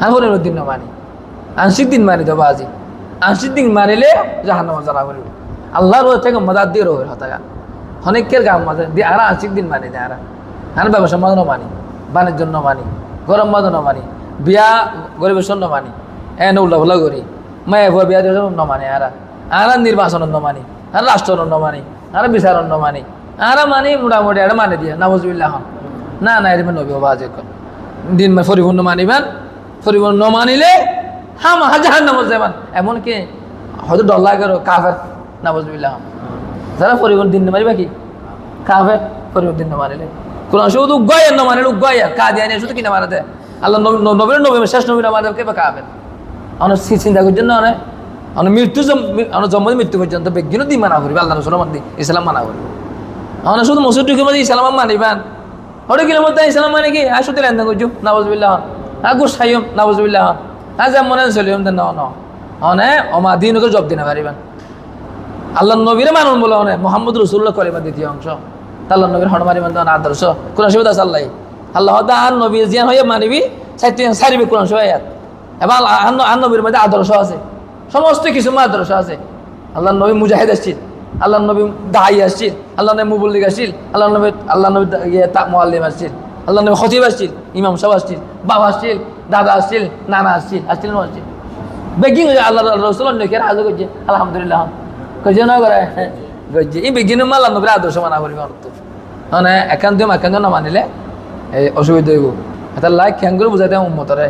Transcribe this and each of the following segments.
আর পরিপূর্ণ দিন মানি আংশিক দিন মানি দেবো আজি আংশিক দিন মানিলে জাহান্নামে যারা করিব আল্লাহর থেকে মদাত দিয়ে রোহের হতাগা অনেকের গাম মাঝে দিয়ে আর আংশিক দিন মানি দেয় আর ব্যবসা মদন মানি বাণিজ্য জন্য মানি গরম মদন মানি বিয়া গরিবের জন্য মানি এনে উল্লা ভুলা করি মায়া ভুয়া বিয়া দিয়ে ন মানে আর নির্বাচন ন মানি আর রাষ্ট্র ন মানি আর বিচার ন মানি আর মানি মোটামুটি আর মানে দিয়ে নাবজুবিল্লাহ না না এর নবী বাজে দিন পরিপূর্ণ মানিবেন পরিপূর্ণ ন মানিলে জাহান্নামে যাবেন এমনকি হয়তো ডর লাগে কাফের নাবজুবিল্লাহ যারা পরিপূর্ণ দিন মারিবা কি কাফের পরিপূর্ণ দিন মানিলে কোন শুধু উগ্গায় ন মানিলে উগ্গায় কাদিয়ানি শুধু কিনা মারাতে আল্লাহ নবীর নবী শেষ নবীর আমাদের কে বা কাফের আমরা চিন্তা করছেন না আমরা মৃত্যু আমরা জন্ম মৃত্যু পর্যন্ত বেগিনও দিন মানা করিব আল্লাহ রসুল মধ্যে ইসলাম মানা করিব আমরা শুধু মসজিদ ঢুকে মধ্যে ইসলাম মানিবেন হরে কিলোর মধ্যে ইসলাম মানে কি আর শুধু লেনদেন করছো নাবজবিল্লাহ হ্যাঁ গুসাইম নাবজবিল্লাহ হ্যাঁ যেমন মনে চলিম ন অনে অমা দিন করে জব দিনে পারিবেন আল্লাহ নবীরে মানুন বলে অনে মোহাম্মদ রসুল্লাহ করিবেন দ্বিতীয় অংশ আল্লাহ নবীর হন মারিবেন আদর্শ কোন অসুবিধা আছে আল্লাহ আল্লাহ আর নবী জিয়ান হয়ে মানিবি সারিবি কোরআন সহায়াত এবং আর নবীর মধ্যে আদর্শ আছে সমস্ত কিছু আদর্শ আছে আল্লাহ নবী মুজাহিদ আসছিল আল্লাহ নবী দাহাই আসছিল আল্লাহ নবী মুবল্লিগ আসছিল আল্লাহ নবী মুআল্লিম আসছিল আল্লাহ নবী খতিব আসছিল ইমাম সাহেব আসছিল বাবা আসছিল দাদা আসছিল নানা আসছিল না আসছিল বেগিং আল্লাহ রসুল নকে রাজ করছে আলহামদুলিল্লাহ করছে না করে করছে এই বেগিন আল্লাহ নবীর আদর্শ মানা করিব মানে একান্ত না মানিলে এই অসুবিধা হইব এটা লাইক খেঙ্গুর বুঝাইতে উম্মতরে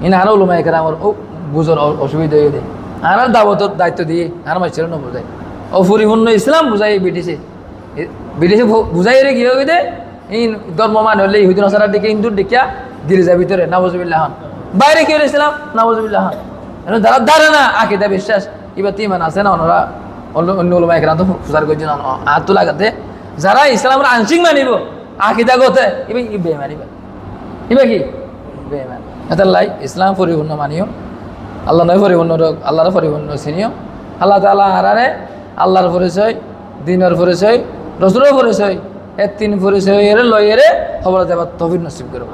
ইন আরো ওলামা একরা আমার বুঝার অসুবিধা হয়ে দেয় আর দাওয়াতের দায়িত্ব দিয়ে আর মাইছিল না বুঝাই অপরিপূর্ণ ইসলাম বুঝাই ব্রিটিশে বুঝাই রে কি হয়ে দে এই ধর্ম মানে হলে ইহুদি নাসারার দিকে হিন্দুর দিকে গির্জা ভিতরে নাওজুবিল্লাহ বাইরে কি হলে ইসলাম নাওজুবিল্লাহ যারা দাঁড়ে না আকিদা বিশ্বাস এবার তিমান আছে না ওনারা অন্য ওলামা একরা তো প্রচার করছে না হাত তো লাগাতে যারা ইসলামের আংশিক মানিব আকিদা গতে এবার বে মানিবে এবার কি বে মান এতাল্লাই ইসলাম পরিপূর্ণ মানিও আল্লাহ নয় পরিপূর্ণ আল্লাহর পরিপূর্ণ চিনিও আল্লাহ তাআলা আরারে আল্লাহর পরিচয় দিনের পরিচয় রসুলের পরিচয় এর তিন পরিচয় এর লয়েরে খবর দেবার তৌফিক নসিব করো